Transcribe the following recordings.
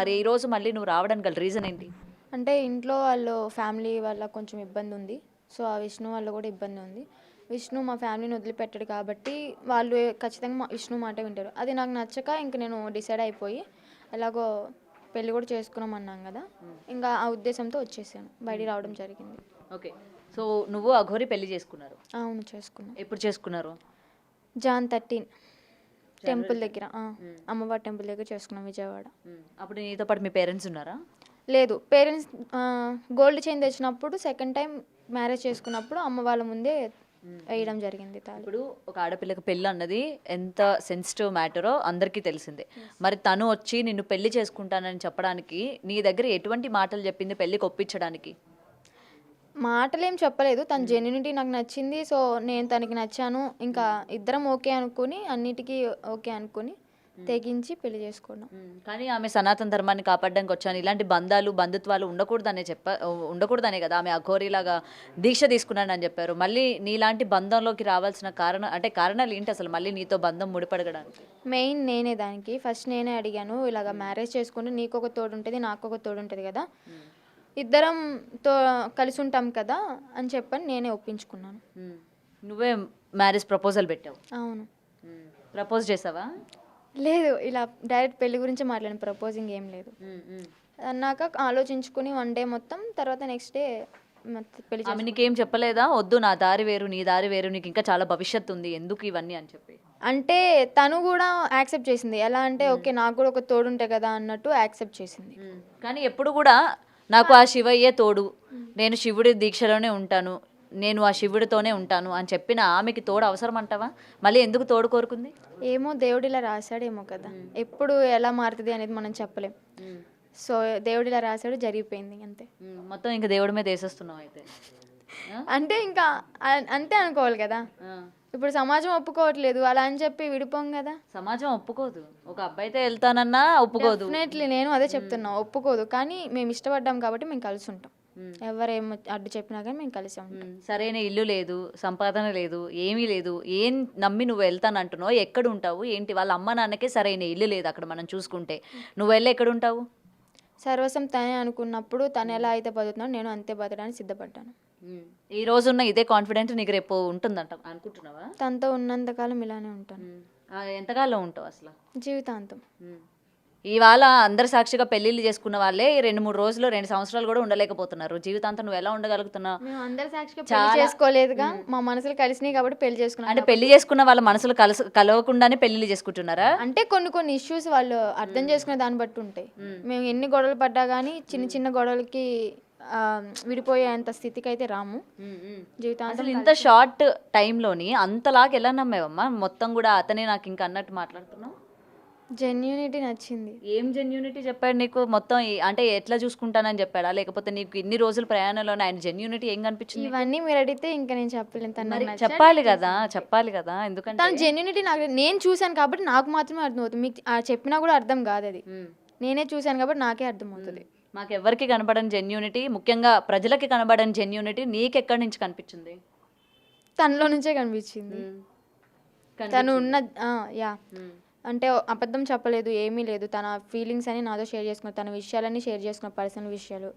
మరి ఈ రోజు మళ్ళీ నువ్వు రావడానికి గల రీజన్ ఏంటి? అంటే ఇంట్లో వాళ్ళు ఫ్యామిలీ వల్ల కొంచెం ఇబ్బంది ఉంది. సో, ఆ విష్ణు వల్ల కూడా ఇబ్బంది ఉంది. విష్ణు మా ఫ్యామిలీని వదిలిపెట్టాడు కాబట్టి వాళ్ళు ఖచ్చితంగా విష్ణు మాట వింటారు. అది నాకు నచ్చక ఇంక నేను డిసైడ్ అయిపోయి ఎలాగో పెళ్ళి కూడా చేసుకున్నామన్నాం కదా, ఇంకా ఆ ఉద్దేశంతో వచ్చేసాను, బయటికి రావడం జరిగింది. ఓకే. సో నువ్వు అఘోరి పెళ్లి చేసుకున్నారు. అవును, చేసుకున్నాను. ఎప్పుడు చేసుకున్నారు? జాన్ 13 టెంపుల్ దగ్గర, అమ్మవారి టెంపుల్ దగ్గర చేసుకున్నాం, విజయవాడ. అప్పుడు నీతో పాటు మీ పేరెంట్స్ ఉన్నారా? లేదు, పేరెంట్స్ గోల్డ్ చైన్ తెచ్చినప్పుడు సెకండ్ టైం మ్యారేజ్ చేసుకున్నప్పుడు అమ్మ వాళ్ళ ముందే వేయడం జరిగింది తాళి. ఇప్పుడు ఒక ఆడపిల్లకి పెళ్ళి అన్నది ఎంత సెన్సిటివ్ మ్యాటరో అందరికీ తెలిసిందే. మరి తను వచ్చి నిన్ను పెళ్లి చేసుకుంటానని చెప్పడానికి నీ దగ్గర ఎటువంటి మాటలు చెప్పింది పెళ్ళికి ఒప్పించడానికి? మాటలేం చెప్పలేదు, తన జెన్యూనిటీ నాకు నచ్చింది. సో నేను తనకి నచ్చాను, ఇంకా ఇద్దరం ఓకే అనుకుని అన్నిటికీ ఓకే అనుకుని తెగించి పెళ్లి చేసుకోవడం. కానీ ఆమె సనాతన ధర్మాన్ని కాపాడడానికి వచ్చాను, ఇలాంటి బంధాలు బంధుత్వాలు ఉండకూడదనే కదా ఆమె అఘోరీలాగా దీక్ష తీసుకున్నానని చెప్పారు. మళ్ళీ నీలాంటి బంధంలోకి రావాల్సిన కారణాలు ఏంటి అసలు మళ్ళీ నీతో బంధం ముడిపడగడానికి? మెయిన్ నేనే దానికి ఫస్ట్ నేనే అడిగాను, ఇలాగ మ్యారేజ్ చేసుకుంటే నీకు ఒక తోడు ఉంటుంది, నాకు ఒక తోడు ఉంటుంది కదా, ఇద్దరం కలిసి ఉంటాం కదా అని చెప్పని నేనే ఒప్పించుకున్నాను. నువ్వే మ్యారేజ్ ప్రపోజల్ పెట్టావు? అవును. ప్రపోజ్ చేసావా? లేదు, ఇలా డైరెక్ట్ పెళ్లి గురించి మాట్లాడిన, ప్రపోజింగ్ ఏం లేదు. అన్నాక ఆలోచించుకుని వన్ డే మొత్తం, తర్వాత నెక్స్ట్ డే పెళ్లి. ఆమె నీకేం చెప్పలేదా, వద్దు నా దారి వేరు నీ దారి వేరు, నీకు ఇంకా చాలా భవిష్యత్తు ఉంది, ఎందుకు ఇవన్నీ అని చెప్పి? అంటే తను కూడా యాక్సెప్ట్ చేసింది. ఎలా అంటే ఓకే నాకు కూడా ఒక తోడు ఉంటే కదా అన్నట్టు యాక్సెప్ట్ చేసింది. కానీ ఎప్పుడు కూడా నాకు ఆ శివయ్యే తోడు, నేను శివుడి దీక్షలోనే ఉంటాను, నేను ఆ శివుడితోనే ఉంటాను అని చెప్పిన ఆమెకి తోడు అవసరం అంటావా? మళ్ళీ ఎందుకు తోడు కోరుకుంది? ఏమో దేవుడు ఇలా రాశాడేమో కదా, ఎప్పుడు ఎలా మారుతుంది అనేది మనం చెప్పలేం. సో దేవుడు ఇలా రాశాడు, జరిగిపోయింది అంతే. మొత్తం ఇంకా దేవుడి మీద వేసేస్తున్నావు అయితే? అంటే ఇంకా అంతే అనుకోవాలి కదా. ఇప్పుడు సమాజం ఒప్పుకోవట్లేదు, అలా అని చెప్పి విడిపోం కదా. సమాజం ఒప్పుకోదు, ఒక అబ్బాయితో వెళ్తానన్నా ఒప్పుకోదు. డెఫినెట్లీ నేను అదే చెప్తున్నా, ఒప్పుకోదు. కానీ మేము ఇష్టపడ్డాం కాబట్టి మేము కలిసి ఉంటాం, ఎవరేం అడ్డు చెప్పినా కానీ మేము కలిసి ఉంటాం. సరైన ఇల్లు లేదు, సంపాదన లేదు, ఏమీ లేదు, ఏం నమ్మి నువ్వు వెళ్తానంటున్నావు? ఎక్కడ ఉంటావు ఏంటి? వాళ్ళ అమ్మ నాన్నకే సరైన ఇల్లు లేదు అక్కడ మనం చూసుకుంటే, నువ్వు వెళ్ళి ఎక్కడ ఉంటావు? సర్వస్వం తనే అనుకున్నప్పుడు తను ఎలా అయితే బతుకుతున్నాడు నేను అంతే బతకడానికి సిద్ధపడ్డాను. ఈ రోజున్న ఇదే కాన్ఫిడెంట్ నీకు రేపు ఉంటుందంట అనుకుంటున్నావా? తనతో ఉన్నంతకాలం ఇలానే ఉంటాను. ఎంతకాలం ఉంటావు అసలు? జీవితాంతం. ఇవాళ అందరి సాక్షిగా పెళ్లిళ్ళు చేసుకున్న వాళ్ళే 2-3 రోజులు 2 సంవత్సరాలు కూడా ఉండలేకపోతున్నారు. జీవితాంతం నువ్వు ఎలా ఉండగలుగుతున్నావు? మేము అందరి సాక్షిగా పెళ్లి చేసుకోలేదుగా, మా మనసులు కలిసినాయి కాబట్టి పెళ్లి చేసుకున్నాం. అంటే పెళ్లి చేసుకున్న వాళ్ళ మనసులు కలవకుండానే పెళ్లిళ్ళు చేసుకుంటున్నారా? అంటే కొన్ని ఇష్యూస్ వాళ్ళు అర్థం చేసుకునే దాన్ని బట్టి ఉంటాయి. మేము ఎన్ని గొడవలు పడ్డా కానీ చిన్న చిన్న గొడవలకి విడిపోయేంత స్థితికి అయితే రాము. జీవితాంతం ఇంత షార్ట్ టైంలోని అంతలాగా ఎలా నమ్మేవమ్మా? మొత్తం కూడా అతనే నాకు ఇంకా అన్నట్టు మాట్లాడుతున్నావు. జెన్యూనిటీ నచ్చింది. ఏం జెన్యూనిటీ చెప్పాడు నీకు? మొత్తం అంటే ఎట్లా చూసుకుంటానని చెప్పాడా, లేకపోతే నీకు ఇన్ని రోజుల ప్రయాణంలోనే ఆయన జెన్యూనిటీ ఏం కనిపించింది? ఇవన్నీ మీరు అడిగితే ఇంకా నేను చెప్పలేను. చెప్పాలి కదా ఎందుకంటే తన జెన్యూనిటీ నాకు నేను చూశాను కాబట్టి నాకు మాత్రమే అర్థమవుతుంది. మీకు చెప్పినా కూడా అర్థం కాదు, అది నేనే చూశాను కాబట్టి నాకే అర్థమవుతుంది. మాకెవ్వరికి కనబడని జెన్యూనిటీ, ముఖ్యంగా ప్రజలకి కనబడని జెన్యూనిటీ నీకెక్కడి నుంచి కనిపించింది? తనలో నుంచే కనిపించింది. తను ఉన్న యా అంటే అబద్ధం చెప్పలేదు, ఏమీ లేదు. తన ఫీలింగ్స్ అని నాతో షేర్ చేసుకున్నాను, తన విషయాలన్నీ షేర్ చేసుకున్నాను, పర్సనల్ విషయాలు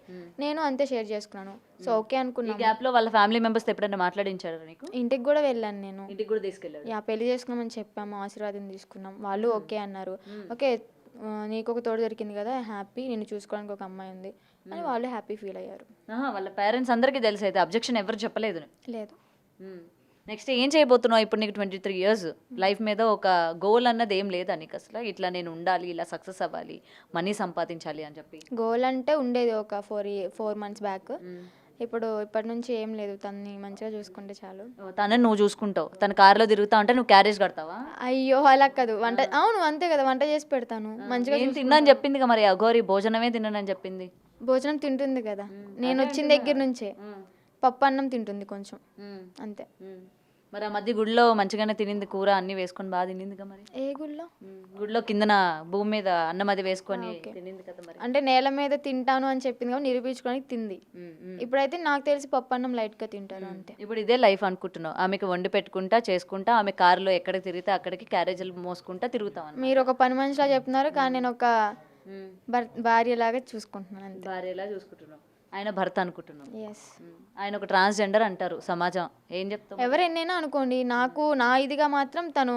నేను అంతే షేర్ చేసుకున్నాను. సో ఓకే అనుకున్నాను. గ్యాప్ లో వాళ్ళ ఫ్యామిలీ మెంబర్స్ ఎప్పుడైనా మాట్లాడించారు నీకు? ఇంటికి కూడా వెళ్ళాను నేను. ఇంటికి కూడా తీసుకెళ్ళారు? యా, పెళ్లి చేసుకున్నామని చెప్పాము, ఆశీర్వాదం తీసుకున్నాం, వాళ్ళు ఓకే అన్నారు. ఓకే నీకు ఒక తోడు దొరికింది కదా, హ్యాపీ, నిన్ను చూసుకోవడానికి ఒక అమ్మాయి ఉంది అని వాళ్ళు హ్యాపీ ఫీల్ అయ్యారు. వాళ్ళ పేరెంట్స్ అందరికీ తెలిసి అయితే అబ్జెక్షన్ ఎవరు చెప్పలేదు? లేదు. నెక్స్ట్ ఏం చేయబోతున్నావు ఇప్పుడు? నీకు 23 years, లైఫ్ మీద ఒక గోల్ అన్నది ఏం లేదా నీకు అసలు? ఇట్లా నేను ఉండాలి, ఇలా సక్సెస్ అవ్వాలి, మనీ సంపాదించాలి అని చెప్పి గోల్ అంటే ఉండేది ఒక 4 months బ్యాక్. ఇప్పటి నుంచి ఏం లేదు, తనని మంచిగా చూసుకుంటే చాలు. తనని నువ్వు చూసుకుంటావు, తన కార్లో తిరుగుతా అంటే నువ్వు క్యారేజ్ కడతావా? అయ్యో అలా కాదు, వంట అవును అంతే కదా, వంట చేసి పెడతాను మంచిగా. తిన్నాను చెప్పింది కదా మరి, అఘోరి భోజనమే తిన్నానని చెప్పింది. భోజనం తింటుంది కదా, నేను వచ్చిన దగ్గర నుంచే పప్పు అన్నం తింటుంది కొంచెం అంతే. మరి ఆ మధ్య గుడిలో మంచిగానే తినింది, కూర అన్ని వేసుకొని బాగా తినింది కదా మరి. ఏ గుడిలో? గుడిలో కిందన భూమి మీద అన్నం అది వేసుకొని తినింది కదా మరి. అంటే నేల మీద తింటాను అని చెప్పింది కాబట్టి నిరూపించుకోవడానికి తింది. ఇప్పుడైతే నాకు తెలిసి పప్పు అన్నం లైట్ గా తింటారు అంతే. ఇప్పుడు ఇదే లైఫ్ అనుకుంటున్నావు? ఆమెకి వండి పెట్టుకుంటా చేసుకుంటా, ఆమె కారులో ఎక్కడికి తిరిగితే అక్కడికి క్యారేజీలు మోసుకుంటా తిరుగుతాం. మీరు ఒక పని మనిషిలా చెప్తున్నారు, కానీ నేను ఒక భార్యలాగా చూసుకుంటున్నాను అంతే. భార్యలా చూసుకుంటున్నావు, ఆయన భర్త అనుకుంటున్నావు. ఎస్. ఆయన ఒక ట్రాన్స్జెండర్ అంటారు సమాజం, ఏం చెప్తావు? ఎవరెన్నైనా అనుకోండి, నాకు నా ఇదిగా మాత్రం తను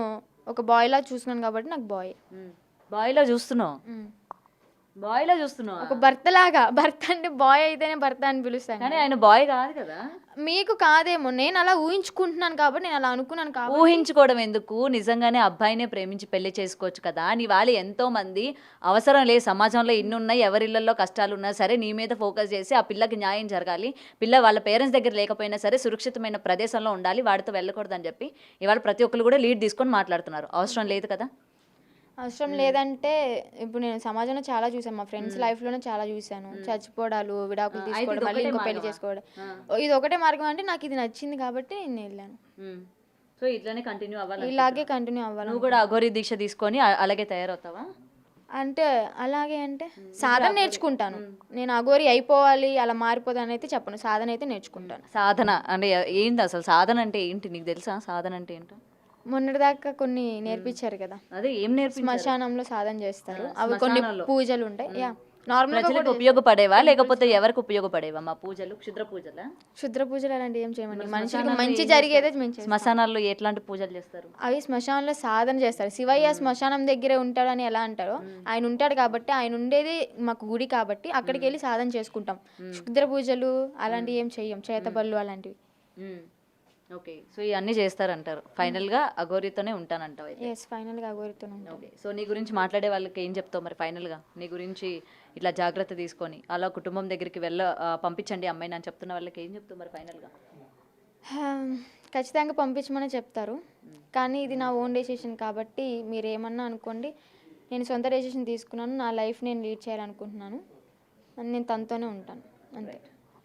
ఒక బాయ్లా చూసుకున్నాను కాబట్టి నాకు బాయ్. బాయ్లా చూస్తున్నావు, బాయ్లా చూస్తున్నావు. ఒక భర్తలాగా, భర్త అంటే బాయ్ అయితేనే భర్త అని పిలుస్తాను. కానీ ఆయన బాయ్ కాదు కదా. మీకు కాదేమో, నేను అలా ఊహించుకుంటున్నాను కాబట్టి, నేను అలా అనుకున్నాను కాబట్టి. ఊహించుకోవడం ఎందుకు, నిజంగానే అబ్బాయినే ప్రేమించి పెళ్లి చేసుకోవచ్చు కదా. నీ వాళ్ళు ఎంతో మంది అవసరం లేదు, సమాజంలో ఇన్ని ఉన్నాయి, ఎవరిళ్ళల్లో కష్టాలు ఉన్నా సరే నీ మీద ఫోకస్ చేసి ఆ పిల్లకి న్యాయం జరగాలి, పిల్ల వాళ్ళ పేరెంట్స్ దగ్గర లేకపోయినా సరే సురక్షితమైన ప్రదేశంలో ఉండాలి, వాడితో వెళ్ళకూడదని చెప్పి ఇవాళ ప్రతి ఒక్కరు కూడా లీడ్ తీసుకొని మాట్లాడుతున్నారు. అవసరం లేదు కదా. అవసరం లేదంటే ఇప్పుడు నేను సమాజంలో చాలా చూసాను, మా ఫ్రెండ్స్ లైఫ్లోనే చాలా చూశాను. చచ్చిపోవడాలు, విడాకులు తీసుకోవడం, మళ్ళీ ఇంకో పెళ్లి చేసుకోవడం. ఇది ఒకటే మార్గం అంటే నాకు ఇది నచ్చింది కాబట్టి నేను వెళ్ళాను. సో ఇట్లానే కంటిన్యూ అవ్వాలి, ఇలాగే కంటిన్యూ అవ్వాలి. నువ్వు కూడా అఘోరి దీక్ష తీసుకొని అలాగే తయారవుతావా? అంటే అలాగే అంటే సాధన నేర్చుకుంటాను. నేను అఘోరి అయిపోవాలి, అలా మారిపోతాను అయితే చెప్పను, సాధన అయితే నేర్చుకుంటాను. సాధన అంటే ఏంటి అసలు? సాధన అంటే ఏంటి నీకు తెలుసా? సాధన అంటే ఏంటో మొన్నటిదాకా కొన్ని నేర్పించారు కదా, అదే ఏం నేర్పించారు? శ్మశానంలో సాధన చేస్తారు, అవి కొన్ని పూజలు ఉంటాయి. యా, నార్మల్గా ప్రజలకు ఉపయోగపడేవా లేకపోతే ఎవరికి ఉపయోగపడేవా మా పూజలు? క్షుద్ర పూజలా? క్షుద్ర పూజలు అలాంటివి ఏం చేయమండి, మనుషులకు మంచి జరిగేదే మేము చేస్తాం. శ్మశానాల్లో ఎట్లాంటి పూజలు చేస్తారు? అవి శ్మశానంలో సాధన చేస్తారు. శివయ్య శ్మశానం దగ్గరే ఉంటాడని ఎలా అంటారో, ఆయన ఉంటాడు కాబట్టి, ఆయన ఉండేది మాకు గుడి కాబట్టి అక్కడికి వెళ్ళి సాధన చేసుకుంటాం. క్షుద్ర పూజలు అలాంటివి ఏం చెయ్యం, చేతబళ్ళు అలాంటివి. ఓకే, సో ఇవన్నీ చేస్తారంటారు. ఫైనల్గా అఘోరితోనే ఉంటానంటావు అయితే? ఎస్, ఫైనల్గా అఘోరితోనే ఉంటాం. ఓకే, సో నీ గురించి మాట్లాడే వాళ్ళకి ఏం చెప్తావు మరి? ఫైనల్గా నీ గురించి ఇట్లా జాగ్రత్త తీసుకొని అలా కుటుంబం దగ్గరికి పంపించండి అమ్మాయిని అని చెప్తున్న వాళ్ళకి ఏం చెప్తావు మరి ఫైనల్గా? ఖచ్చితంగా పంపించమని చెప్తారు, కానీ ఇది నా ఓన్ డెసిషన్ కాబట్టి మీరు ఏమన్నా అనుకోండి. నేను సొంత డెసిషన్ తీసుకున్నాను, నా లైఫ్ నేను లీడ్ చేయాలనుకుంటున్నాను, నేను తనతోనే ఉంటాను అంతే.